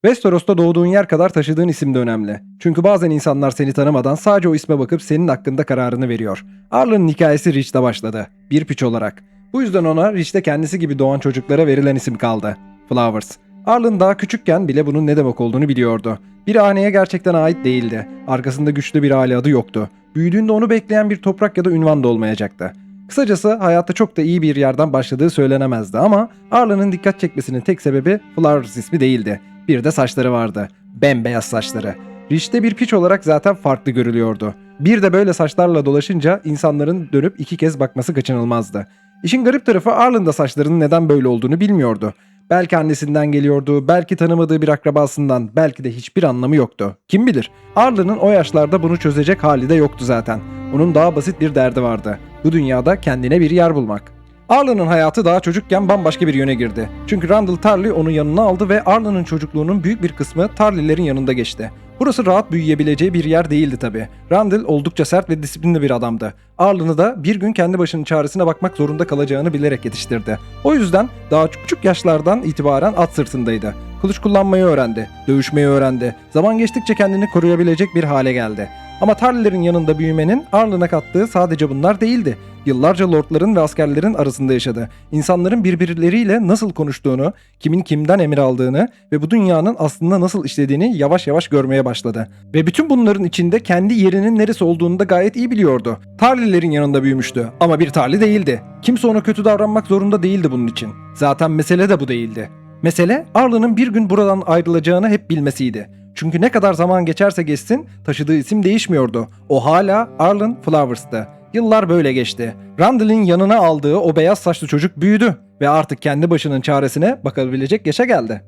Westeros'ta doğduğun yer kadar taşıdığın isim de önemli. Çünkü bazen insanlar seni tanımadan sadece o isme bakıp senin hakkında kararını veriyor. Arlan'ın hikayesi Reach'te başladı. Bir piç olarak. Bu yüzden ona Reach'te kendisi gibi doğan çocuklara verilen isim kaldı. Flowers. Arlan daha küçükken bile bunun ne demek olduğunu biliyordu. Bir haneye gerçekten ait değildi. Arkasında güçlü bir aile adı yoktu. Büyüdüğünde onu bekleyen bir toprak ya da ünvan da olmayacaktı. Kısacası hayatta çok da iyi bir yerden başladığı söylenemezdi ama Arlan'ın dikkat çekmesinin tek sebebi Flowers ismi değildi. Bir de saçları vardı. Bembeyaz saçları. Reach'te bir piç olarak zaten farklı görülüyordu. Bir de böyle saçlarla dolaşınca insanların dönüp iki kez bakması kaçınılmazdı. İşin garip tarafı Arlan da saçlarının neden böyle olduğunu bilmiyordu. Belki annesinden geliyordu, belki tanımadığı bir akrabasından, belki de hiçbir anlamı yoktu. Kim bilir? Arlan'ın o yaşlarda bunu çözecek hali de yoktu zaten. Onun daha basit bir derdi vardı. Bu dünyada kendine bir yer bulmak. Arlan'ın hayatı daha çocukken bambaşka bir yöne girdi. Çünkü Randyll Tarly onu yanına aldı ve Arlan'ın çocukluğunun büyük bir kısmı Tarly'lerin yanında geçti. Burası rahat büyüyebileceği bir yer değildi tabi. Randyll oldukça sert ve disiplinli bir adamdı. Arlan'ı da bir gün kendi başının çaresine bakmak zorunda kalacağını bilerek yetiştirdi. O yüzden daha küçük yaşlardan itibaren at sırtındaydı. Kılıç kullanmayı öğrendi, dövüşmeyi öğrendi. Zaman geçtikçe kendini koruyabilecek bir hale geldi. Ama Tarly'lerin yanında büyümenin Arlan'a kattığı sadece bunlar değildi. Yıllarca lordların ve askerlerin arasında yaşadı. İnsanların birbirleriyle nasıl konuştuğunu, kimin kimden emir aldığını ve bu dünyanın aslında nasıl işlediğini yavaş yavaş görmeye başladı. Ve bütün bunların içinde kendi yerinin neresi olduğunu da gayet iyi biliyordu. Tarly'lerin yanında büyümüştü ama bir Tarly değildi. Kimse ona kötü davranmak zorunda değildi bunun için. Zaten mesele de bu değildi. Mesele Arlan'ın bir gün buradan ayrılacağını hep bilmesiydi. Çünkü ne kadar zaman geçerse geçsin taşıdığı isim değişmiyordu. O hala Arlan Flowers'tı. Yıllar böyle geçti. Randyll'in yanına aldığı o beyaz saçlı çocuk büyüdü ve artık kendi başının çaresine bakabilecek yaşa geldi.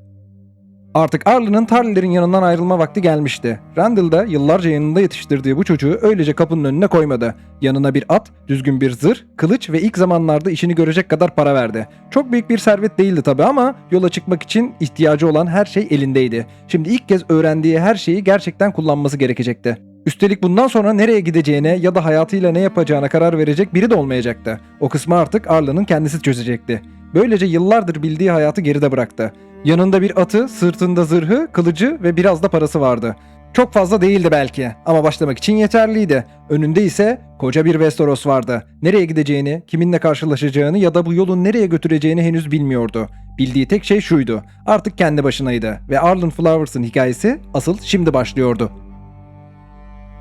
Artık Arlan'ın Tarly'lerin yanından ayrılma vakti gelmişti. Randyll da yıllarca yanında yetiştirdiği bu çocuğu öylece kapının önüne koymadı. Yanına bir at, düzgün bir zırh, kılıç ve ilk zamanlarda işini görecek kadar para verdi. Çok büyük bir servet değildi tabi ama yola çıkmak için ihtiyacı olan her şey elindeydi. Şimdi ilk kez öğrendiği her şeyi gerçekten kullanması gerekecekti. Üstelik bundan sonra nereye gideceğine ya da hayatıyla ne yapacağına karar verecek biri de olmayacaktı. O kısmı artık Arlan'ın kendisi çözecekti. Böylece yıllardır bildiği hayatı geride bıraktı. Yanında bir atı, sırtında zırhı, kılıcı ve biraz da parası vardı. Çok fazla değildi belki ama başlamak için yeterliydi. Önünde ise koca bir Westeros vardı. Nereye gideceğini, kiminle karşılaşacağını ya da bu yolun nereye götüreceğini henüz bilmiyordu. Bildiği tek şey şuydu. Artık kendi başınaydı ve Arlan Flowers'ın hikayesi asıl şimdi başlıyordu.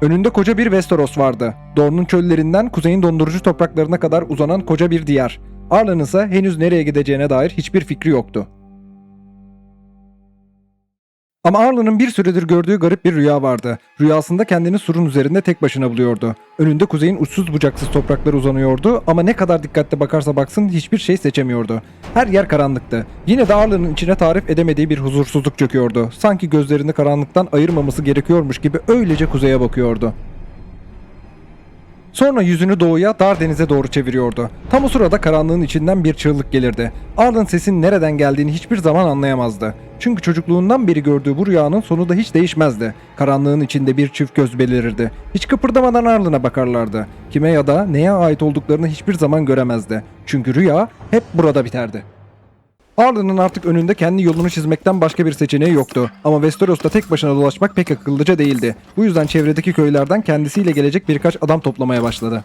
Önünde koca bir Westeros vardı. Dorne'un çöllerinden kuzeyin dondurucu topraklarına kadar uzanan koca bir diyar. Arlan'ın ise henüz nereye gideceğine dair hiçbir fikri yoktu. Ama Arlan'ın bir süredir gördüğü garip bir rüya vardı. Rüyasında kendini surun üzerinde tek başına buluyordu. Önünde kuzeyin uçsuz bucaksız toprakları uzanıyordu ama ne kadar dikkatli bakarsa baksın hiçbir şey seçemiyordu. Her yer karanlıktı. Yine de Arlan'ın içine tarif edemediği bir huzursuzluk çöküyordu. Sanki gözlerini karanlıktan ayırmaması gerekiyormuş gibi öylece kuzeye bakıyordu. Sonra yüzünü doğuya, dar denize doğru çeviriyordu. Tam o sırada karanlığın içinden bir çığlık gelirdi. Arlan sesin nereden geldiğini hiçbir zaman anlayamazdı. Çünkü çocukluğundan beri gördüğü bu rüyanın sonu da hiç değişmezdi. Karanlığın içinde bir çift göz belirirdi. Hiç kıpırdamadan Arlan'a bakarlardı. Kime ya da neye ait olduklarını hiçbir zaman göremezdi. Çünkü rüya hep burada biterdi. Arlan'ın artık önünde kendi yolunu çizmekten başka bir seçeneği yoktu. Ama Westeros'ta tek başına dolaşmak pek akıllıca değildi. Bu yüzden çevredeki köylerden kendisiyle gelecek birkaç adam toplamaya başladı.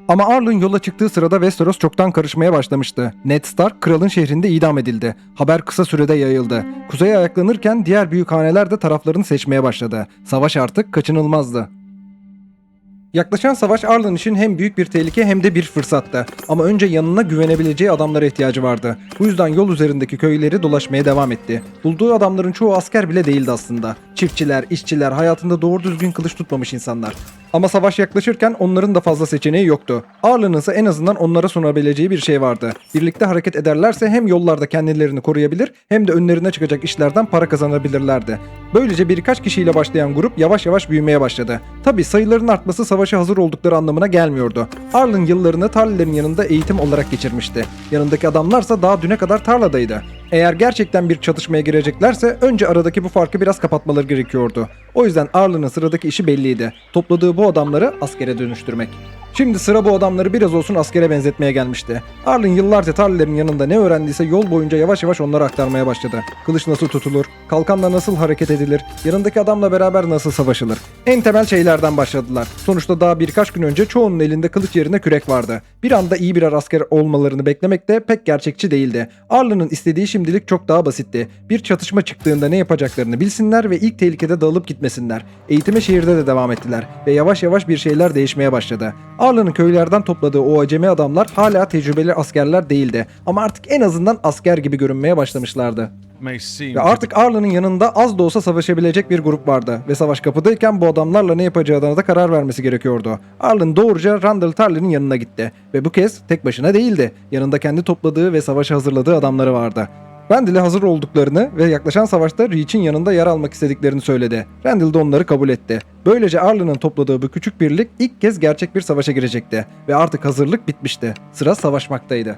Ama Arlan yola çıktığı sırada Westeros çoktan karışmaya başlamıştı. Ned Stark kralın şehrinde idam edildi. Haber kısa sürede yayıldı. Kuzeye ayaklanırken diğer büyük haneler de taraflarını seçmeye başladı. Savaş artık kaçınılmazdı. Yaklaşan savaş Arlan için hem büyük bir tehlike hem de bir fırsattı. Ama önce yanına güvenebileceği adamlara ihtiyacı vardı. Bu yüzden yol üzerindeki köyleri dolaşmaya devam etti. Bulduğu adamların çoğu asker bile değildi aslında. Çiftçiler, işçiler, hayatında doğru düzgün kılıç tutmamış insanlar. Ama savaş yaklaşırken onların da fazla seçeneği yoktu. Arlan'ın ise en azından onlara sunabileceği bir şey vardı. Birlikte hareket ederlerse hem yollarda kendilerini koruyabilir hem de önlerine çıkacak işlerden para kazanabilirlerdi. Böylece birkaç kişiyle başlayan grup yavaş yavaş büyümeye başladı. Tabi sayıların artması savaşa hazır oldukları anlamına gelmiyordu. Arlan yıllarını Tarly'lerin yanında eğitim olarak geçirmişti. Yanındaki adamlarsa daha düne kadar tarladaydı. Eğer gerçekten bir çatışmaya gireceklerse önce aradaki bu farkı biraz kapatmaları gerekiyordu. O yüzden Arlan'ın sıradaki işi belliydi. Topladığı bu adamları askere dönüştürmek. Şimdi sıra bu adamları biraz olsun askere benzetmeye gelmişti. Arlen yıllarca tarlelerin yanında ne öğrendiyse yol boyunca yavaş yavaş onlara aktarmaya başladı. Kılıç nasıl tutulur, kalkanla nasıl hareket edilir, yanındaki adamla beraber nasıl savaşılır. En temel şeylerden başladılar. Sonuçta daha birkaç gün önce çoğunun elinde kılıç yerine kürek vardı. Bir anda iyi birer asker olmalarını beklemek de pek gerçekçi değildi. Arlen'ın istediği şimdilik çok daha basitti. Bir çatışma çıktığında ne yapacaklarını bilsinler ve ilk tehlikede dağılıp gitmesinler. Eğitime şehirde de devam ettiler ve yavaş yavaş bir şeyler değişmeye başladı. Arlen'ın köylerden topladığı o acemi adamlar hala tecrübeli askerler değildi ama artık en azından asker gibi görünmeye başlamışlardı. Ve artık Arlen'ın yanında az da olsa savaşabilecek bir grup vardı ve savaş kapıdayken bu adamlarla ne yapacağına da karar vermesi gerekiyordu. Arlen doğruca Randall Tarly'nin yanına gitti ve bu kez tek başına değildi. Yanında kendi topladığı ve savaşa hazırladığı adamları vardı. Randall'e hazır olduklarını ve yaklaşan savaşta Reach'in yanında yer almak istediklerini söyledi. Randall de onları kabul etti. Böylece Arlen'ın topladığı bu küçük birlik ilk kez gerçek bir savaşa girecekti ve artık hazırlık bitmişti. Sıra savaşmaktaydı.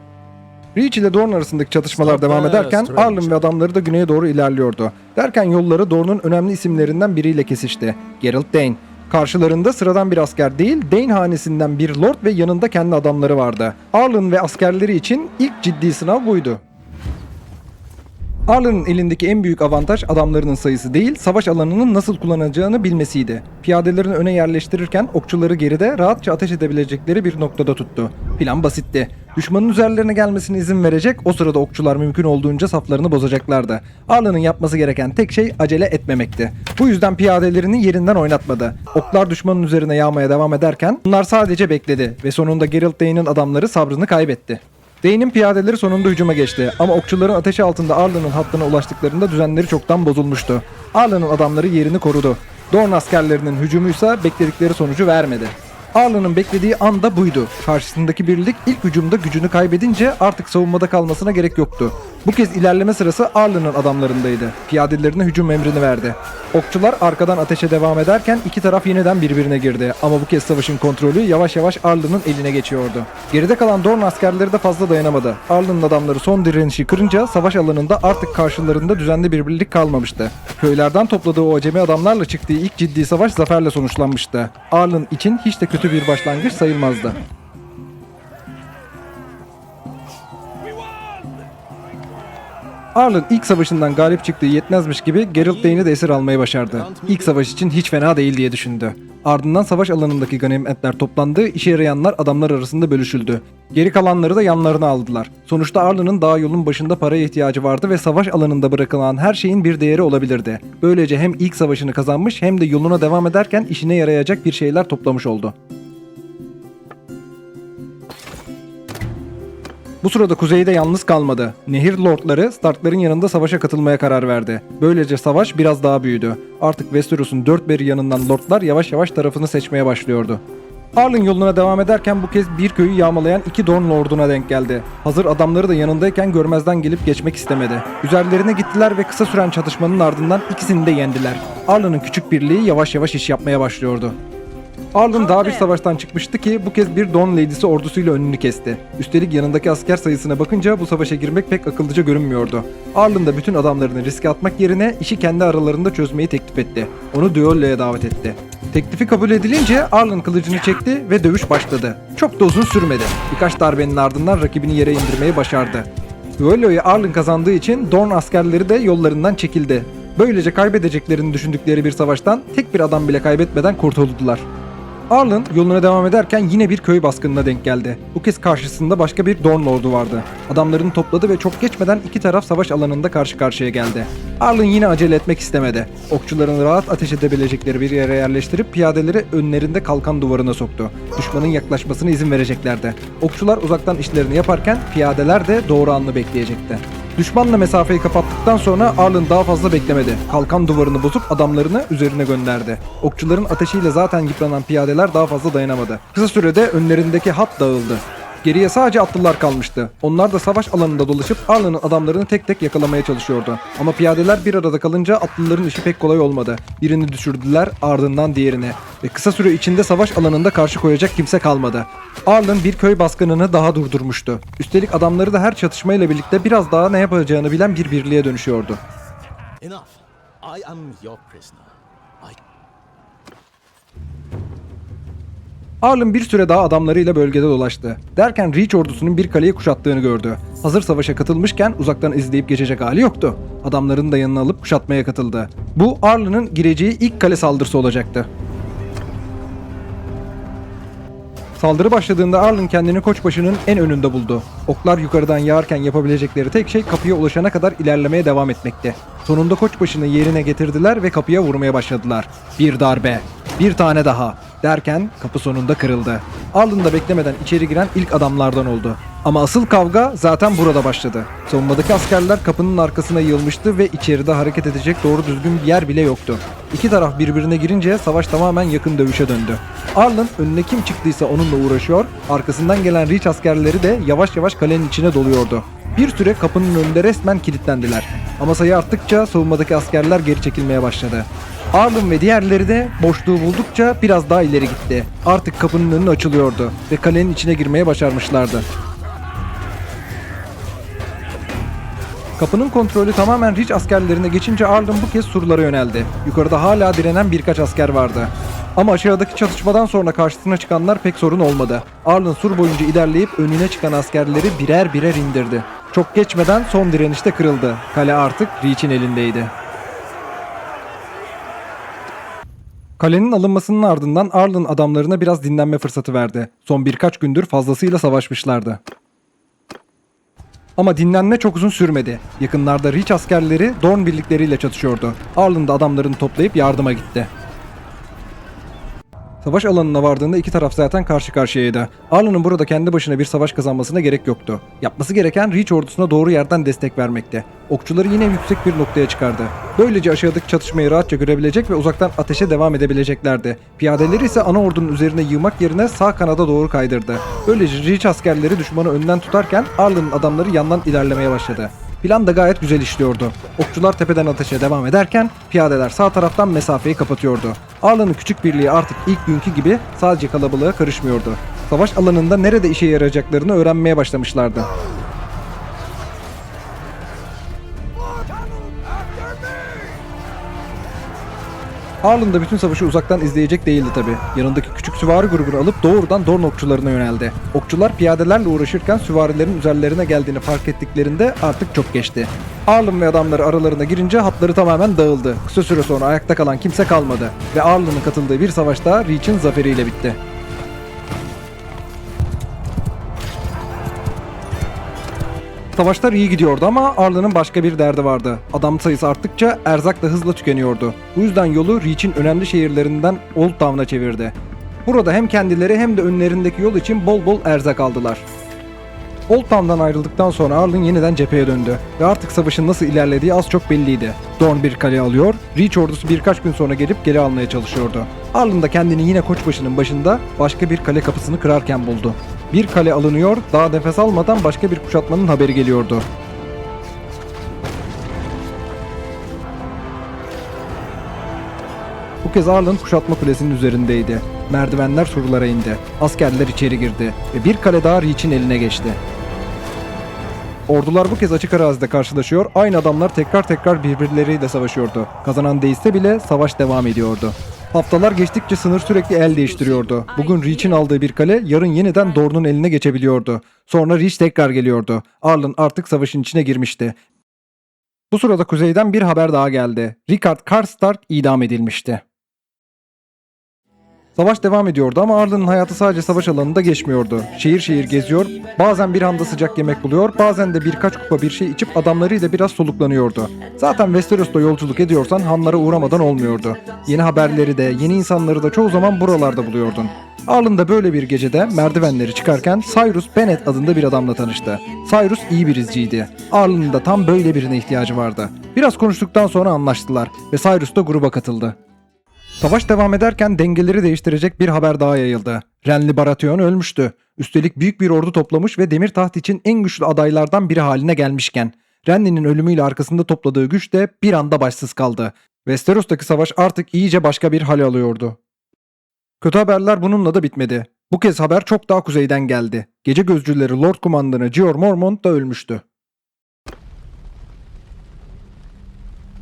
Reach ile Dorne arasındaki çatışmalar devam ederken Arlen ve adamları da güneye doğru ilerliyordu. Derken yolları Dorne'un önemli isimlerinden biriyle kesişti. Geralt Dane. Karşılarında sıradan bir asker değil, Dane hanesinden bir lord ve yanında kendi adamları vardı. Arlen ve askerleri için ilk ciddi sınav buydu. Arlen'ın elindeki en büyük avantaj adamlarının sayısı değil, savaş alanının nasıl kullanacağını bilmesiydi. Piyadelerini öne yerleştirirken okçuları geride rahatça ateş edebilecekleri bir noktada tuttu. Plan basitti. Düşmanın üzerlerine gelmesine izin verecek, o sırada okçular mümkün olduğunca saflarını bozacaklardı. Arlen'ın yapması gereken tek şey acele etmemekti. Bu yüzden piyadelerini yerinden oynatmadı. Oklar düşmanın üzerine yağmaya devam ederken bunlar sadece bekledi ve sonunda Geralt Dane'in adamları sabrını kaybetti. Dane'in piyadeleri sonunda hücuma geçti ama okçuların ateşi altında Arlen'ın hattına ulaştıklarında düzenleri çoktan bozulmuştu. Arlen'ın adamları yerini korudu. Dorne askerlerinin hücumuysa bekledikleri sonucu vermedi. Arlen'ın beklediği anda buydu. Karşısındaki birlik ilk hücumda gücünü kaybedince artık savunmada kalmasına gerek yoktu. Bu kez ilerleme sırası Arlen'ın adamlarındaydı. Piyadelerine hücum emrini verdi. Okçular arkadan ateşe devam ederken iki taraf yeniden birbirine girdi. Ama bu kez savaşın kontrolü yavaş yavaş Arlen'ın eline geçiyordu. Geride kalan Dorne askerleri de fazla dayanamadı. Arlen'ın adamları son direnişi kırınca savaş alanında artık karşılarında düzenli bir birlik kalmamıştı. Köylerden topladığı o acemi adamlarla çıktığı ilk ciddi savaş zaferle sonuçlanmıştı. Arlen için hiç de kötü bir başlangıç sayılmazdı. Arlen ilk savaşından galip çıktığı yetmezmiş gibi Geralt Dane'i de esir almayı başardı. İlk savaş için hiç fena değil diye düşündü. Ardından savaş alanındaki ganimetler toplandı, işe yarayanlar adamlar arasında bölüşüldü. Geri kalanları da yanlarına aldılar. Sonuçta Arlen'ın daha yolun başında paraya ihtiyacı vardı ve savaş alanında bırakılan her şeyin bir değeri olabilirdi. Böylece hem ilk savaşını kazanmış hem de yoluna devam ederken işine yarayacak bir şeyler toplamış oldu. Bu sırada kuzeyde yalnız kalmadı. Nehir lordları Stark'ların yanında savaşa katılmaya karar verdi. Böylece savaş biraz daha büyüdü. Artık Westeros'un dört beri yanından lordlar yavaş yavaş tarafını seçmeye başlıyordu. Arlen yoluna devam ederken bu kez bir köyü yağmalayan iki Dorne lorduna denk geldi. Hazır adamları da yanındayken görmezden gelip geçmek istemedi. Üzerlerine gittiler ve kısa süren çatışmanın ardından ikisini de yendiler. Arlen'ın küçük birliği yavaş yavaş iş yapmaya başlıyordu. Arlen daha bir savaştan çıkmıştı ki bu kez bir Dorne Lady'si ordusuyla önünü kesti. Üstelik yanındaki asker sayısına bakınca bu savaşa girmek pek akıllıca görünmüyordu. Arlen da bütün adamlarını riske atmak yerine işi kendi aralarında çözmeyi teklif etti. Onu düelloya davet etti. Teklifi kabul edilince Arlen kılıcını çekti ve dövüş başladı. Çok da uzun sürmedi. Birkaç darbenin ardından rakibini yere indirmeyi başardı. Düelloyu Arlen kazandığı için Dorne askerleri de yollarından çekildi. Böylece kaybedeceklerini düşündükleri bir savaştan tek bir adam bile kaybetmeden kurtuldular. Arlen yoluna devam ederken yine bir köy baskınına denk geldi. Bu kez karşısında başka bir Dorne lordu vardı. Adamlarını topladı ve çok geçmeden iki taraf savaş alanında karşı karşıya geldi. Arlen yine acele etmek istemedi. Okçuların rahat ateş edebilecekleri bir yere yerleştirip piyadeleri önlerinde kalkan duvarına soktu. Düşmanın yaklaşmasına izin vereceklerdi. Okçular uzaktan işlerini yaparken piyadeler de doğru anını bekleyecekti. Düşmanla mesafeyi kapattıktan sonra Arlen daha fazla beklemedi. Kalkan duvarını bozup adamlarını üzerine gönderdi. Okçuların ateşiyle zaten yıpranan piyadeler daha fazla dayanamadı. Kısa sürede önlerindeki hat dağıldı. Geriye sadece atlılar kalmıştı. Onlar da savaş alanında dolaşıp Arlen'ın adamlarını tek tek yakalamaya çalışıyordu. Ama piyadeler bir arada kalınca atlıların işi pek kolay olmadı. Birini düşürdüler, ardından diğerine. Ve kısa süre içinde savaş alanında karşı koyacak kimse kalmadı. Arlen bir köy baskınını daha durdurmuştu. Üstelik adamları da her çatışmayla birlikte biraz daha ne yapacağını bilen bir birliğe dönüşüyordu. Enough. I am your prisoner. Arlen bir süre daha adamlarıyla bölgede dolaştı. Derken Reach ordusunun bir kaleyi kuşattığını gördü. Hazır savaşa katılmışken uzaktan izleyip geçecek hali yoktu. Adamlarını da yanına alıp kuşatmaya katıldı. Bu Arlen'ın gireceği ilk kale saldırısı olacaktı. Saldırı başladığında Arlen kendini koçbaşının en önünde buldu. Oklar yukarıdan yağarken yapabilecekleri tek şey kapıya ulaşana kadar ilerlemeye devam etmekti. Sonunda koçbaşını yerine getirdiler ve kapıya vurmaya başladılar. Bir darbe, bir tane daha derken kapı sonunda kırıldı. Arlen da beklemeden içeri giren ilk adamlardan oldu. Ama asıl kavga zaten burada başladı. Savunmadaki askerler kapının arkasına yığılmıştı ve içeride hareket edecek doğru düzgün bir yer bile yoktu. İki taraf birbirine girince savaş tamamen yakın dövüşe döndü. Arlen önüne kim çıktıysa onunla uğraşıyor, arkasından gelen Reach askerleri de yavaş yavaş kalenin içine doluyordu. Bir süre kapının önünde resmen kilitlendiler. Ama sayı arttıkça savunmadaki askerler geri çekilmeye başladı. Arlen ve diğerleri de boşluğu buldukça biraz daha ileri gitti. Artık kapının önü açılıyordu ve kalenin içine girmeye başarmışlardı. Kapının kontrolü tamamen Reach askerlerine geçince Arlen bu kez surlara yöneldi. Yukarıda hala direnen birkaç asker vardı. Ama aşağıdaki çatışmadan sonra karşısına çıkanlar pek sorun olmadı. Arlen sur boyunca ilerleyip önüne çıkan askerleri birer birer indirdi. Çok geçmeden son direniş de kırıldı. Kale artık Reach'in elindeydi. Kalenin alınmasının ardından Arlen adamlarına biraz dinlenme fırsatı verdi. Son birkaç gündür fazlasıyla savaşmışlardı. Ama dinlenme çok uzun sürmedi. Yakınlarda Reach askerleri Dorn birlikleriyle çatışıyordu. Arlen de adamlarını toplayıp yardıma gitti. Savaş alanına vardığında iki taraf zaten karşı karşıyaydı. Arlen'ın burada kendi başına bir savaş kazanmasına gerek yoktu. Yapması gereken Reach ordusuna doğru yerden destek vermekti. Okçuları yine yüksek bir noktaya çıkardı. Böylece aşağıdaki çatışmayı rahatça görebilecek ve uzaktan ateşe devam edebileceklerdi. Piyadeleri ise ana ordunun üzerine yığmak yerine sağ kanada doğru kaydırdı. Böylece Reach askerleri düşmanı önden tutarken Arlen'ın adamları yandan ilerlemeye başladı. Plan da gayet güzel işliyordu. Okçular tepeden ateşe devam ederken piyadeler sağ taraftan mesafeyi kapatıyordu. Arlen'ın küçük birliği artık ilk günkü gibi sadece kalabalığa karışmıyordu. Savaş alanında nerede işe yarayacaklarını öğrenmeye başlamışlardı. Arlen da bütün savaşı uzaktan izleyecek değildi tabi. Yanındaki küçük süvari grubunu alıp doğrudan Dorn okçularına yöneldi. Okçular piyadelerle uğraşırken süvarilerin üzerlerine geldiğini fark ettiklerinde artık çok geçti. Arlen ve adamları aralarına girince hatları tamamen dağıldı. Kısa süre sonra ayakta kalan kimse kalmadı. Ve Arlen'ın katıldığı bir savaş daha Reach'in zaferiyle bitti. Savaşlar iyi gidiyordu ama Arlen'ın başka bir derdi vardı. Adam sayısı arttıkça erzak da hızla tükeniyordu. Bu yüzden yolu Reach'in önemli şehirlerinden Old Town'a çevirdi. Burada hem kendileri hem de önlerindeki yol için bol bol erzak aldılar. Old Town'dan ayrıldıktan sonra Arlen yeniden cepheye döndü ve artık savaşın nasıl ilerlediği az çok belliydi. Dorn bir kale alıyor, Reach ordusu birkaç gün sonra gelip geri almaya çalışıyordu. Arlen da kendini yine koçbaşının başında başka bir kale kapısını kırarken buldu. Bir kale alınıyor, daha nefes almadan başka bir kuşatmanın haberi geliyordu. Bu kez Arlen kuşatma kulesinin üzerindeydi. Merdivenler surlara indi. Askerler içeri girdi ve bir kale daha Reach'in eline geçti. Ordular bu kez açık arazide karşılaşıyor, aynı adamlar tekrar birbirleriyle savaşıyordu. Kazanan değilse bile savaş devam ediyordu. Haftalar geçtikçe sınır sürekli el değiştiriyordu. Bugün Reach'in aldığı bir kale yarın yeniden Dorn'un eline geçebiliyordu. Sonra Reach tekrar geliyordu. Arlen artık savaşın içine girmişti. Bu sırada kuzeyden bir haber daha geldi. Rickard Karstark idam edilmişti. Savaş devam ediyordu ama Arlen'ın hayatı sadece savaş alanında geçmiyordu. Şehir şehir geziyor, bazen bir anda sıcak yemek buluyor, bazen de birkaç kupa bir şey içip adamlarıyla biraz soluklanıyordu. Zaten Westeros'ta yolculuk ediyorsan hanlara uğramadan olmuyordu. Yeni haberleri de, yeni insanları da çoğu zaman buralarda buluyordun. Arlen da böyle bir gecede merdivenleri çıkarken Cyrus Bennett adında bir adamla tanıştı. Cyrus iyi bir izciydi. Arlen'ın da tam böyle birine ihtiyacı vardı. Biraz konuştuktan sonra anlaştılar ve Cyrus da gruba katıldı. Savaş devam ederken dengeleri değiştirecek bir haber daha yayıldı. Renly Baratheon ölmüştü. Üstelik büyük bir ordu toplamış ve demir taht için en güçlü adaylardan biri haline gelmişken, Renly'nin ölümüyle arkasında topladığı güç de bir anda başsız kaldı. Westeros'taki savaş artık iyice başka bir hal alıyordu. Kötü haberler bununla da bitmedi. Bu kez haber çok daha kuzeyden geldi. Gece gözcüleri Lord Kumandanı Jeor Mormont da ölmüştü.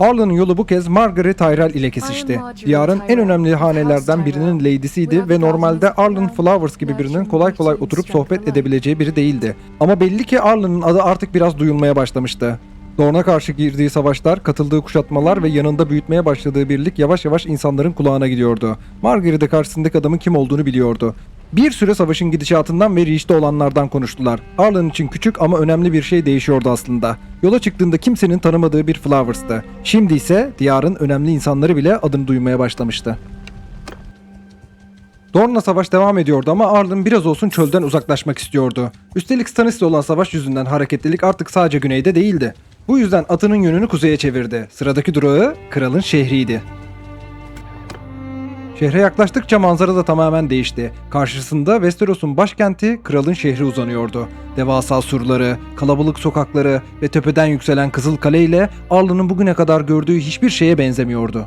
Arlen'ın yolu bu kez Margaret Tyrell ile kesişti. Diyarın en önemli hanelerden birinin lady'siydi ve normalde Arlen Flowers gibi birinin kolay kolay oturup sohbet edebileceği biri değildi. Ama belli ki Arlen'ın adı artık biraz duyulmaya başlamıştı. Dorne'a karşı girdiği savaşlar, katıldığı kuşatmalar ve yanında büyütmeye başladığı birlik yavaş yavaş insanların kulağına gidiyordu. Margaret de karşısındaki adamın kim olduğunu biliyordu. Bir süre savaşın gidişatından ve Reach'te olanlardan konuştular. Arlen için küçük ama önemli bir şey değişiyordu aslında. Yola çıktığında kimsenin tanımadığı bir Flowers'tı. Şimdi ise diyarın önemli insanları bile adını duymaya başlamıştı. Dorne'la savaş devam ediyordu ama Arlen biraz olsun çölden uzaklaşmak istiyordu. Üstelik Stannis'le olan savaş yüzünden hareketlilik artık sadece güneyde değildi. Bu yüzden atının yönünü kuzeye çevirdi. Sıradaki durağı kralın şehriydi. Şehre yaklaştıkça manzara da tamamen değişti. Karşısında Westeros'un başkenti kralın şehri uzanıyordu. Devasa surları, kalabalık sokakları ve tepeden yükselen Kızıl Kale ile Arlen'ın bugüne kadar gördüğü hiçbir şeye benzemiyordu.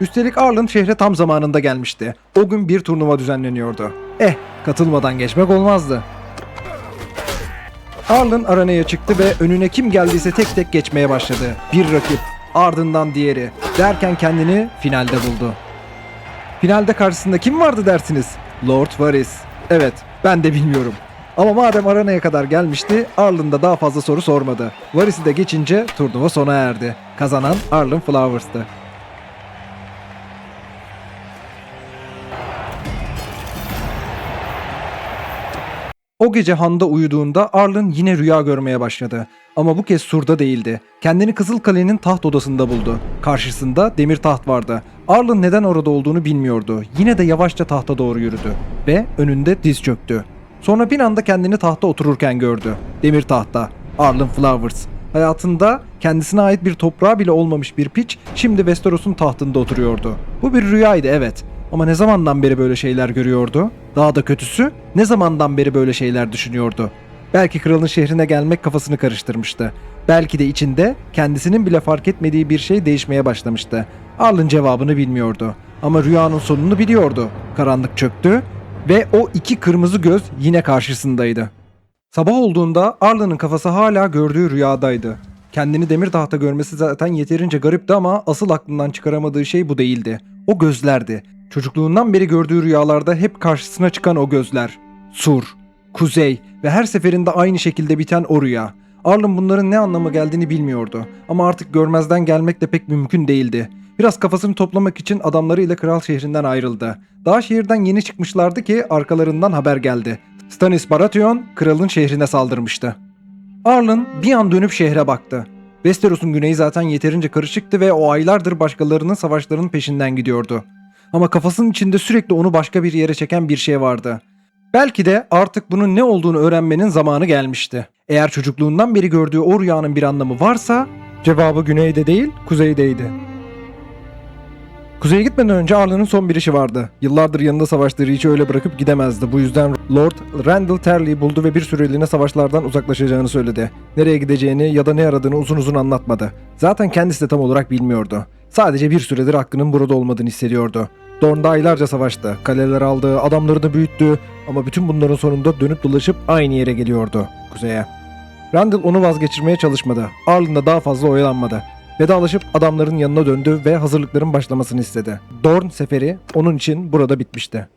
Üstelik Arlen şehre tam zamanında gelmişti. O gün bir turnuva düzenleniyordu. Katılmadan geçmek olmazdı. Arlen arenaya çıktı ve önüne kim geldiyse tek tek geçmeye başladı. Bir rakip, ardından diğeri derken kendini finalde buldu. Finalde karşısında kim vardı dersiniz? Lord Varys. Evet, ben de bilmiyorum. Ama madem arenaya kadar gelmişti, Arlen da daha fazla soru sormadı. Varys'i de geçince turnuva sona erdi. Kazanan Arlen Flowers'tı. O gece handa uyuduğunda Arlen yine rüya görmeye başladı. Ama bu kez surda değildi. Kendini Kızıl Kale'nin taht odasında buldu. Karşısında demir taht vardı. Arlen neden orada olduğunu bilmiyordu. Yine de yavaşça tahta doğru yürüdü. Ve önünde diz çöktü. Sonra bir anda kendini tahta otururken gördü. Demir tahta. Arlen Flowers. Hayatında kendisine ait bir toprağı bile olmamış bir piç şimdi Westeros'un tahtında oturuyordu. Bu bir rüyaydı, evet. Ama ne zamandan beri böyle şeyler görüyordu? Daha da kötüsü, ne zamandan beri böyle şeyler düşünüyordu? Belki kralın şehrine gelmek kafasını karıştırmıştı. Belki de içinde kendisinin bile fark etmediği bir şey değişmeye başlamıştı. Arlen cevabını bilmiyordu. Ama rüyanın sonunu biliyordu. Karanlık çöktü ve o iki kırmızı göz yine karşısındaydı. Sabah olduğunda Arlen'ın kafası hala gördüğü rüyadaydı. Kendini demir tahta görmesi zaten yeterince garipti ama asıl aklından çıkaramadığı şey bu değildi. O gözlerdi. Çocukluğundan beri gördüğü rüyalarda hep karşısına çıkan o gözler. Sur, kuzey ve her seferinde aynı şekilde biten o rüya. Arlen bunların ne anlama geldiğini bilmiyordu. Ama artık görmezden gelmek de pek mümkün değildi. Biraz kafasını toplamak için adamlarıyla kral şehrinden ayrıldı. Daha şehirden yeni çıkmışlardı ki arkalarından haber geldi. Stannis Baratheon kralın şehrine saldırmıştı. Arlen bir an dönüp şehre baktı. Westeros'un güneyi zaten yeterince karışıktı ve o aylardır başkalarının savaşlarının peşinden gidiyordu. Ama kafasının içinde sürekli onu başka bir yere çeken bir şey vardı. Belki de artık bunun ne olduğunu öğrenmenin zamanı gelmişti. Eğer çocukluğundan beri gördüğü o rüyanın bir anlamı varsa cevabı güneyde değil kuzeydeydi. Kuzeye gitmeden önce Arlen'ın son bir işi vardı. Yıllardır yanında savaştığı Reach'i öyle bırakıp gidemezdi. Bu yüzden Lord Randall Tarley'i buldu ve bir süreliğine savaşlardan uzaklaşacağını söyledi. Nereye gideceğini ya da ne aradığını uzun uzun anlatmadı. Zaten kendisi de tam olarak bilmiyordu. Sadece bir süredir hakkının burada olmadığını hissediyordu. Dorne'da aylarca savaştı. Kaleler aldı, adamlarını büyüttü ama bütün bunların sonunda dönüp dolaşıp aynı yere geliyordu, kuzeye. Randall onu vazgeçirmeye çalışmadı. Arlen da daha fazla oyalanmadı. Vedalaşıp adamların yanına döndü ve hazırlıkların başlamasını istedi. Dorne seferi onun için burada bitmişti.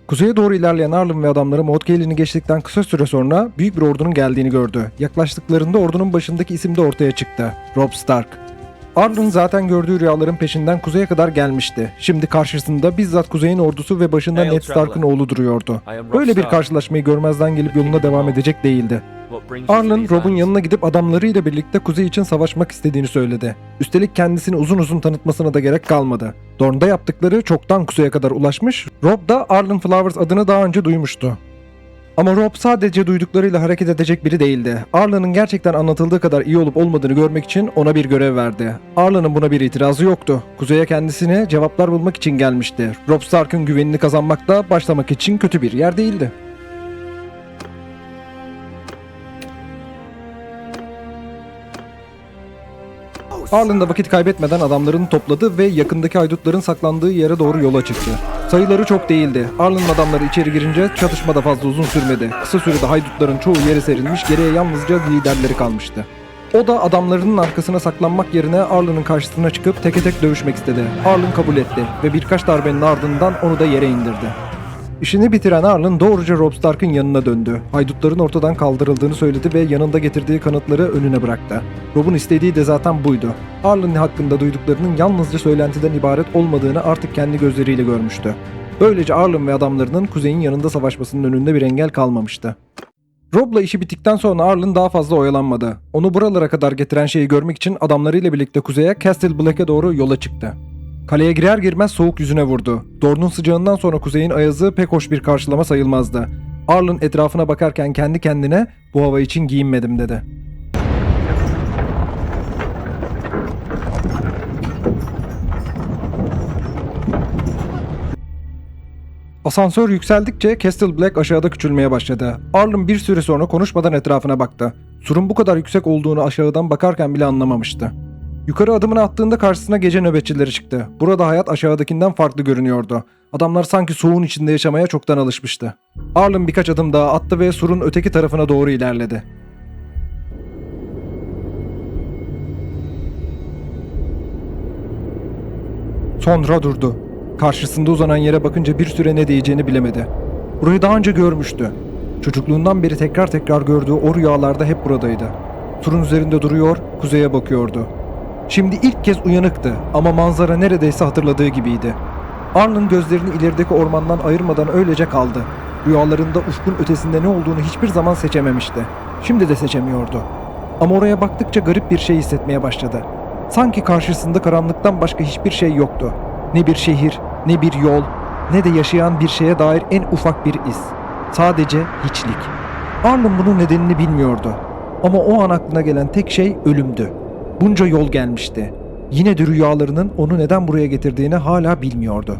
Kuzeye doğru ilerleyen Arlen ve adamları Moat Cailin'i geçtikten kısa süre sonra büyük bir ordunun geldiğini gördü. Yaklaştıklarında ordunun başındaki isim de ortaya çıktı. Robb Stark. Arlen zaten gördüğü rüyaların peşinden kuzeye kadar gelmişti. Şimdi karşısında bizzat kuzeyin ordusu ve başında Ned Stark'ın oğlu duruyordu. Böyle bir karşılaşmayı görmezden gelip yoluna devam edecek değildi. Arlen, Robb'un yanına gidip adamlarıyla birlikte kuzey için savaşmak istediğini söyledi. Üstelik kendisini uzun uzun tanıtmasına da gerek kalmadı. Dorne'da yaptıkları çoktan kuzeye kadar ulaşmış, Robb da Arlen Flowers adını daha önce duymuştu. Ama Robb sadece duyduklarıyla hareket edecek biri değildi. Arlen'ın gerçekten anlatıldığı kadar iyi olup olmadığını görmek için ona bir görev verdi. Arlen'ın buna bir itirazı yoktu. Kuzeye kendisine cevaplar bulmak için gelmişti. Robb Stark'ın güvenini kazanmak da başlamak için kötü bir yer değildi. Arlen da vakit kaybetmeden adamlarını topladı ve yakındaki haydutların saklandığı yere doğru yola çıktı. Sayıları çok değildi. Arlen'ın adamları içeri girince çatışma da fazla uzun sürmedi. Kısa sürede haydutların çoğu yere serilmiş, geriye yalnızca liderleri kalmıştı. O da adamlarının arkasına saklanmak yerine Arlen'ın karşısına çıkıp teke tek dövüşmek istedi. Arlen kabul etti ve birkaç darbenin ardından onu da yere indirdi. İşini bitiren Arlen doğruca Robb Stark'ın yanına döndü. Haydutların ortadan kaldırıldığını söyledi ve yanında getirdiği kanıtları önüne bıraktı. Robb'un istediği de zaten buydu. Arlen hakkında duyduklarının yalnızca söylentiden ibaret olmadığını artık kendi gözleriyle görmüştü. Böylece Arlen ve adamlarının kuzeyin yanında savaşmasının önünde bir engel kalmamıştı. Robb'la işi bittikten sonra Arlen daha fazla oyalanmadı. Onu buralara kadar getiren şeyi görmek için adamlarıyla birlikte kuzeye Castle Black'e doğru yola çıktı. Kaleye girer girmez soğuk yüzüne vurdu. Dorne'un sıcağından sonra kuzeyin ayazı pek hoş bir karşılama sayılmazdı. Arlen etrafına bakarken kendi kendine "Bu hava için giyinmedim" dedi. Asansör yükseldikçe Castle Black aşağıda küçülmeye başladı. Arlen bir süre sonra konuşmadan etrafına baktı. Surun bu kadar yüksek olduğunu aşağıdan bakarken bile anlamamıştı. Yukarı adımını attığında karşısına gece nöbetçileri çıktı. Burada hayat aşağıdakinden farklı görünüyordu. Adamlar sanki soğuğun içinde yaşamaya çoktan alışmıştı. Arlen birkaç adım daha attı ve surun öteki tarafına doğru ilerledi. Sonra durdu. Karşısında uzanan yere bakınca bir süre ne diyeceğini bilemedi. Burayı daha önce görmüştü. Çocukluğundan beri tekrar tekrar gördüğü o rüyalarda hep buradaydı. Surun üzerinde duruyor, kuzeye bakıyordu. Şimdi ilk kez uyanıktı ama manzara neredeyse hatırladığı gibiydi. Arlen gözlerini ilerideki ormandan ayırmadan öylece kaldı. Rüyalarında ufkun ötesinde ne olduğunu hiçbir zaman seçememişti. Şimdi de seçemiyordu. Ama oraya baktıkça garip bir şey hissetmeye başladı. Sanki karşısında karanlıktan başka hiçbir şey yoktu. Ne bir şehir, ne bir yol, ne de yaşayan bir şeye dair en ufak bir iz. Sadece hiçlik. Arlen bunun nedenini bilmiyordu. Ama o an aklına gelen tek şey ölümdü. Bunca yol gelmişti. Yine de rüyalarının onu neden buraya getirdiğini hala bilmiyordu.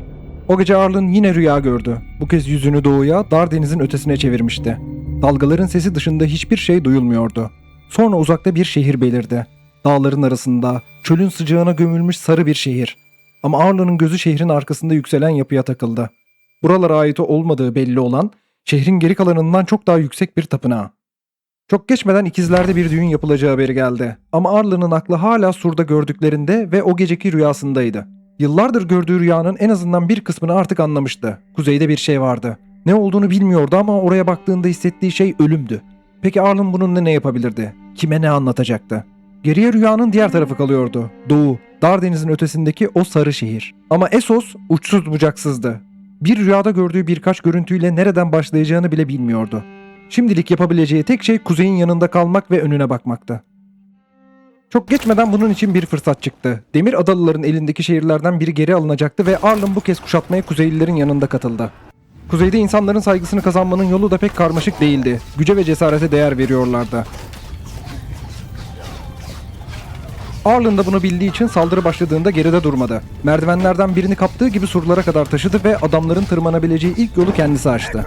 O gece Arlen yine rüya gördü. Bu kez yüzünü doğuya, dar denizin ötesine çevirmişti. Dalgaların sesi dışında hiçbir şey duyulmuyordu. Sonra uzakta bir şehir belirdi. Dağların arasında, çölün sıcağına gömülmüş sarı bir şehir. Ama Arlen'ın gözü şehrin arkasında yükselen yapıya takıldı. Buralara ait olmadığı belli olan, şehrin geri kalanından çok daha yüksek bir tapınağı. Çok geçmeden ikizlerde bir düğün yapılacağı haberi geldi. Ama Arlen'ın aklı hala surda gördüklerinde ve o geceki rüyasındaydı. Yıllardır gördüğü rüyanın en azından bir kısmını artık anlamıştı. Kuzeyde bir şey vardı. Ne olduğunu bilmiyordu ama oraya baktığında hissettiği şey ölümdü. Peki Arlen bununla ne yapabilirdi? Kime ne anlatacaktı? Geriye rüyanın diğer tarafı kalıyordu. Doğu, dar denizin ötesindeki o sarı şehir. Ama Essos uçsuz bucaksızdı. Bir rüyada gördüğü birkaç görüntüyle nereden başlayacağını bile bilmiyordu. Şimdilik yapabileceği tek şey kuzeyin yanında kalmak ve önüne bakmaktı. Çok geçmeden bunun için bir fırsat çıktı. Demir Adalıların elindeki şehirlerden biri geri alınacaktı ve Arlen bu kez kuşatmaya Kuzeylilerin yanında katıldı. Kuzeyde insanların saygısını kazanmanın yolu da pek karmaşık değildi. Güce ve cesarete değer veriyorlardı. Arlen da bunu bildiği için saldırı başladığında geride durmadı. Merdivenlerden birini kaptığı gibi surlara kadar taşıdı ve adamların tırmanabileceği ilk yolu kendisi açtı.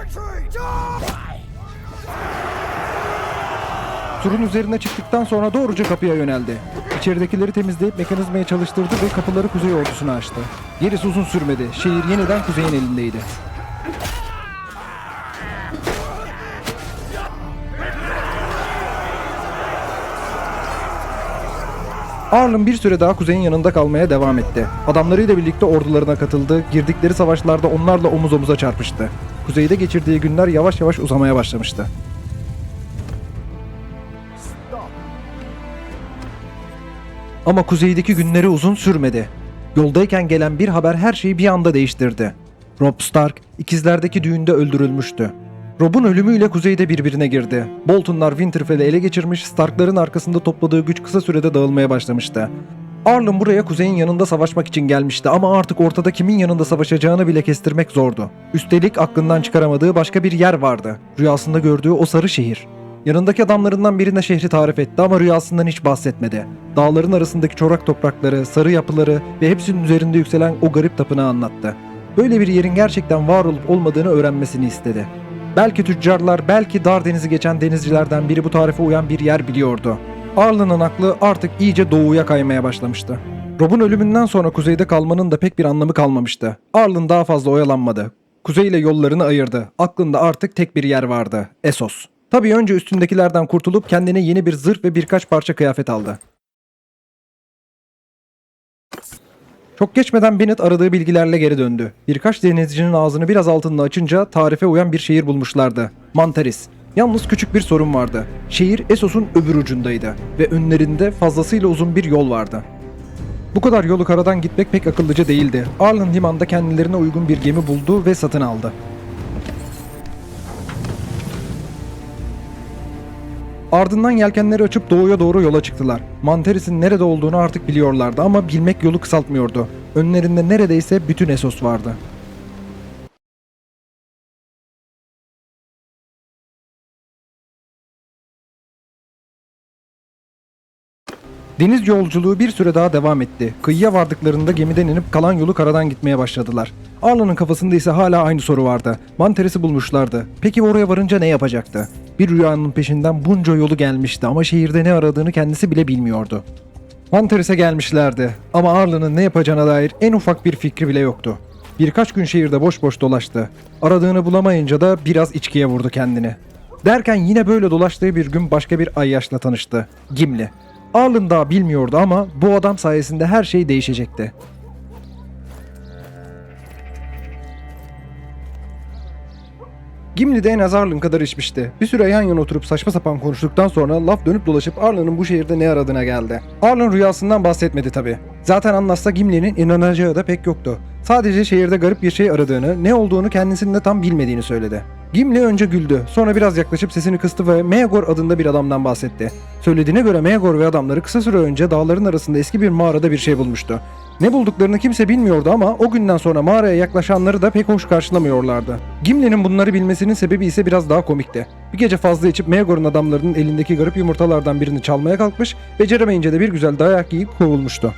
Surun üzerine çıktıktan sonra doğruca kapıya yöneldi. İçeridekileri temizleyip mekanizmayı çalıştırdı ve kapıları kuzey ordusuna açtı. Gerisi uzun sürmedi. Şehir yeniden kuzeyin elindeydi. Arlen bir süre daha kuzeyin yanında kalmaya devam etti. Adamlarıyla birlikte ordularına katıldı, girdikleri savaşlarda onlarla omuz omuza çarpıştı. Kuzeyde geçirdiği günler yavaş yavaş uzamaya başlamıştı. Ama kuzeydeki günleri uzun sürmedi. Yoldayken gelen bir haber her şeyi bir anda değiştirdi. Robb Stark, ikizlerdeki düğünde öldürülmüştü. Robb'un ölümüyle kuzeyde birbirine girdi. Boltonlar Winterfell'i ele geçirmiş, Stark'ların arkasında topladığı güç kısa sürede dağılmaya başlamıştı. Arlen buraya kuzeyin yanında savaşmak için gelmişti ama artık ortada kimin yanında savaşacağını bile kestirmek zordu. Üstelik aklından çıkaramadığı başka bir yer vardı. Rüyasında gördüğü o sarı şehir. Yanındaki adamlarından birine şehri tarif etti ama rüyasından hiç bahsetmedi. Dağların arasındaki çorak toprakları, sarı yapıları ve hepsinin üzerinde yükselen o garip tapınağı anlattı. Böyle bir yerin gerçekten var olup olmadığını öğrenmesini istedi. Belki tüccarlar, belki dar denizi geçen denizcilerden biri bu tarife uyan bir yer biliyordu. Arlen'ın aklı artık iyice doğuya kaymaya başlamıştı. Rob'un ölümünden sonra kuzeyde kalmanın da pek bir anlamı kalmamıştı. Arlen daha fazla oyalanmadı. Kuzey ile yollarını ayırdı. Aklında artık tek bir yer vardı. Essos. Tabii önce üstündekilerden kurtulup kendine yeni bir zırh ve birkaç parça kıyafet aldı. Çok geçmeden Bennett aradığı bilgilerle geri döndü. Birkaç denizcinin ağzını biraz altında açınca tarife uyan bir şehir bulmuşlardı. Mantaris. Yalnız küçük bir sorun vardı. Şehir Essos'un öbür ucundaydı ve önlerinde fazlasıyla uzun bir yol vardı. Bu kadar yolu karadan gitmek pek akıllıca değildi. Arlen limanda kendilerine uygun bir gemi buldu ve satın aldı. Ardından yelkenleri açıp doğuya doğru yola çıktılar. Mantaris'in nerede olduğunu artık biliyorlardı ama bilmek yolu kısaltmıyordu. Önlerinde neredeyse bütün Essos vardı. Deniz yolculuğu bir süre daha devam etti. Kıyıya vardıklarında gemiden inip kalan yolu karadan gitmeye başladılar. Arlen'ın kafasında ise hala aynı soru vardı. Mantaris'i bulmuşlardı. Peki oraya varınca ne yapacaktı? Bir rüyanın peşinden bunca yolu gelmişti ama şehirde ne aradığını kendisi bile bilmiyordu. Mantaris'e gelmişlerdi ama Arlen'ın ne yapacağına dair en ufak bir fikri bile yoktu. Birkaç gün şehirde boş boş dolaştı. Aradığını bulamayınca da biraz içkiye vurdu kendini. Derken yine böyle dolaştığı bir gün başka bir ayyaşla tanıştı. Gimli. Arlen daha bilmiyordu ama bu adam sayesinde her şey değişecekti. Gimli de en az Arlen kadar içmişti. Bir süre yan yana oturup saçma sapan konuştuktan sonra laf dönüp dolaşıp Arlen'ın bu şehirde ne aradığına geldi. Arlen rüyasından bahsetmedi tabi. Zaten anlatsa Gimli'nin inanacağı da pek yoktu. Sadece şehirde garip bir şey aradığını, ne olduğunu kendisinin de tam bilmediğini söyledi. Gimli önce güldü, sonra biraz yaklaşıp sesini kıstı ve Meagor adında bir adamdan bahsetti. Söylediğine göre Meagor ve adamları kısa süre önce dağların arasında eski bir mağarada bir şey bulmuştu. Ne bulduklarını kimse bilmiyordu ama o günden sonra mağaraya yaklaşanları da pek hoş karşılamıyorlardı. Gimli'nin bunları bilmesinin sebebi ise biraz daha komikti. Bir gece fazla içip Meagor'un adamlarının elindeki garip yumurtalardan birini çalmaya kalkmış, beceremeyince de bir güzel dayak yiyip kovulmuştu.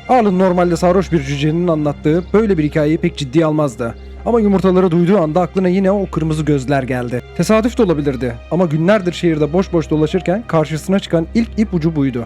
Arlen normalde sarhoş bir cücenin anlattığı böyle bir hikayeyi pek ciddiye almazdı. Ama yumurtaları duyduğu anda aklına yine o kırmızı gözler geldi. Tesadüf de olabilirdi ama günlerdir şehirde boş boş dolaşırken karşısına çıkan ilk ipucu buydu.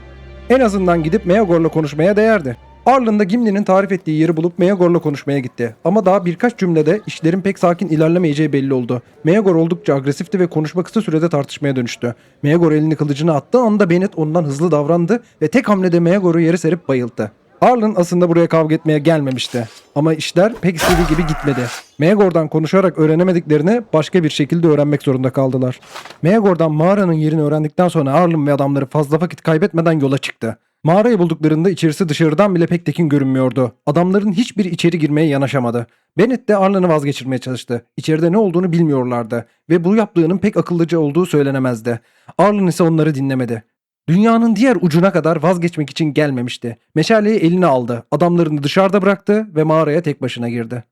En azından gidip Meagor'la konuşmaya değerdi. Arlen da Gimli'nin tarif ettiği yeri bulup Meagor'la konuşmaya gitti. Ama daha birkaç cümlede işlerin pek sakin ilerlemeyeceği belli oldu. Meagor oldukça agresifti ve konuşma kısa sürede tartışmaya dönüştü. Meagor elini kılıcına attığı anda Bennett ondan hızlı davrandı ve tek hamlede Meagor'u yere serip bayılttı. Arlen aslında buraya kavga etmeye gelmemişti. Ama işler pek istediği gibi gitmedi. Meagor'dan konuşarak öğrenemediklerini başka bir şekilde öğrenmek zorunda kaldılar. Meagor'dan mağaranın yerini öğrendikten sonra Arlen ve adamları fazla vakit kaybetmeden yola çıktı. Mağarayı bulduklarında içerisi dışarıdan bile pek tekin görünmüyordu. Adamların hiçbiri içeri girmeye yanaşamadı. Bennett de Arlen'ı vazgeçirmeye çalıştı. İçeride ne olduğunu bilmiyorlardı ve bu yaptığının pek akıllıca olduğu söylenemezdi. Arlen ise onları dinlemedi. Dünyanın diğer ucuna kadar vazgeçmek için gelmemişti. Meşaleyi eline aldı, adamlarını dışarıda bıraktı ve mağaraya tek başına girdi.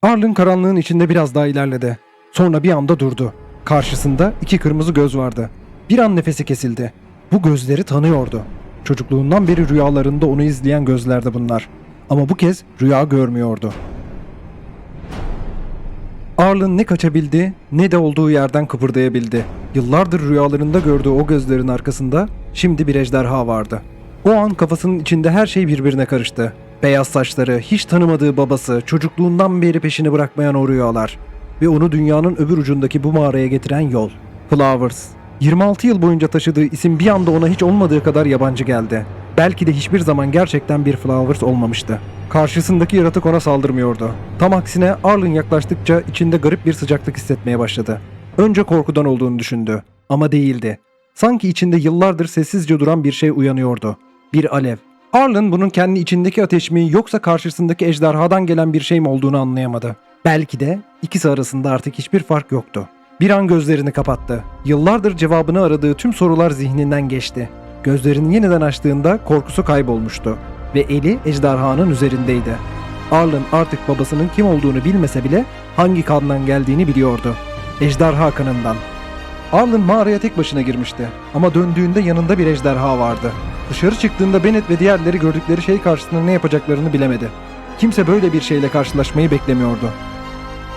Arlen karanlığın içinde biraz daha ilerledi. Sonra bir anda durdu. Karşısında iki kırmızı göz vardı. Bir an nefesi kesildi. Bu gözleri tanıyordu. Çocukluğundan beri rüyalarında onu izleyen gözlerdi bunlar. Ama bu kez rüya görmüyordu. Arlen ne kaçabildi ne de olduğu yerden kıpırdayabildi. Yıllardır rüyalarında gördüğü o gözlerin arkasında şimdi bir ejderha vardı. O an kafasının içinde her şey birbirine karıştı. Beyaz saçları, hiç tanımadığı babası, çocukluğundan beri peşini bırakmayan o rüyalar ve onu dünyanın öbür ucundaki bu mağaraya getiren yol. Flowers. 26 yıl boyunca taşıdığı isim bir anda ona hiç olmadığı kadar yabancı geldi. Belki de hiçbir zaman gerçekten bir Flowers olmamıştı. Karşısındaki yaratık ona saldırmıyordu. Tam aksine Arlen yaklaştıkça içinde garip bir sıcaklık hissetmeye başladı. Önce korkudan olduğunu düşündü. Ama değildi. Sanki içinde yıllardır sessizce duran bir şey uyanıyordu. Bir alev. Arlen bunun kendi içindeki ateş mi yoksa karşısındaki ejderhadan gelen bir şey mi olduğunu anlayamadı. Belki de ikisi arasında artık hiçbir fark yoktu. Bir an gözlerini kapattı. Yıllardır cevabını aradığı tüm sorular zihninden geçti. Gözlerini yeniden açtığında korkusu kaybolmuştu ve eli ejderhanın üzerindeydi. Arlen artık babasının kim olduğunu bilmese bile hangi kandan geldiğini biliyordu. Ejderha kanından. Arlen mağaraya tek başına girmişti ama döndüğünde yanında bir ejderha vardı. Dışarı çıktığında Bennett ve diğerleri gördükleri şey karşısında ne yapacaklarını bilemedi. Kimse böyle bir şeyle karşılaşmayı beklemiyordu.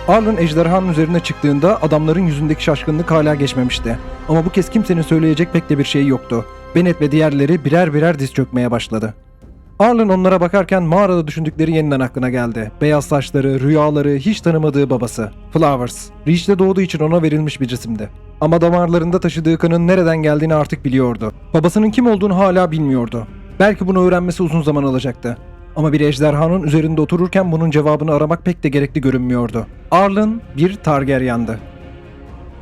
Arlen ejderhanın üzerine çıktığında adamların yüzündeki şaşkınlık hala geçmemişti. Ama bu kez kimsenin söyleyecek pek de bir şey yoktu. Bennett ve diğerleri birer birer diz çökmeye başladı. Arlen onlara bakarken mağarada düşündükleri yeniden aklına geldi. Beyaz saçları, rüyaları, hiç tanımadığı babası. Flowers. Reach'te doğduğu için ona verilmiş bir cisimdi. Ama damarlarında taşıdığı kanın nereden geldiğini artık biliyordu. Babasının kim olduğunu hala bilmiyordu. Belki bunu öğrenmesi uzun zaman alacaktı. Ama bir ejderhanın üzerinde otururken bunun cevabını aramak pek de gerekli görünmüyordu. Arlen bir Targaryen'dı.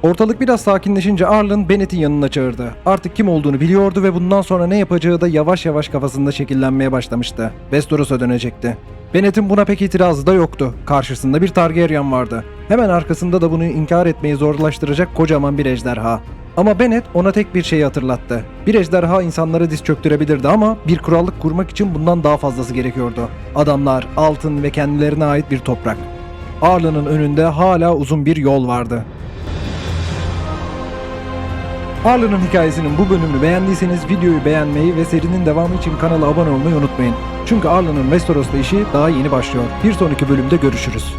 Ortalık biraz sakinleşince Arlen Bennett'in yanına çağırdı. Artık kim olduğunu biliyordu ve bundan sonra ne yapacağı da yavaş yavaş kafasında şekillenmeye başlamıştı. Westeros'a dönecekti. Bennett'in buna pek itirazı da yoktu. Karşısında bir Targaryen vardı. Hemen arkasında da bunu inkar etmeyi zorlaştıracak kocaman bir ejderha. Ama Bennett ona tek bir şeyi hatırlattı. Bir ejderha insanlara diz çöktürebilirdi ama bir krallık kurmak için bundan daha fazlası gerekiyordu. Adamlar, altın ve kendilerine ait bir toprak. Arlen'ın önünde hala uzun bir yol vardı. Arlen'ın hikayesinin bu bölümünü beğendiyseniz videoyu beğenmeyi ve serinin devamı için kanala abone olmayı unutmayın. Çünkü Arlen'ın Westeros'ta işi daha yeni başlıyor. Bir sonraki bölümde görüşürüz.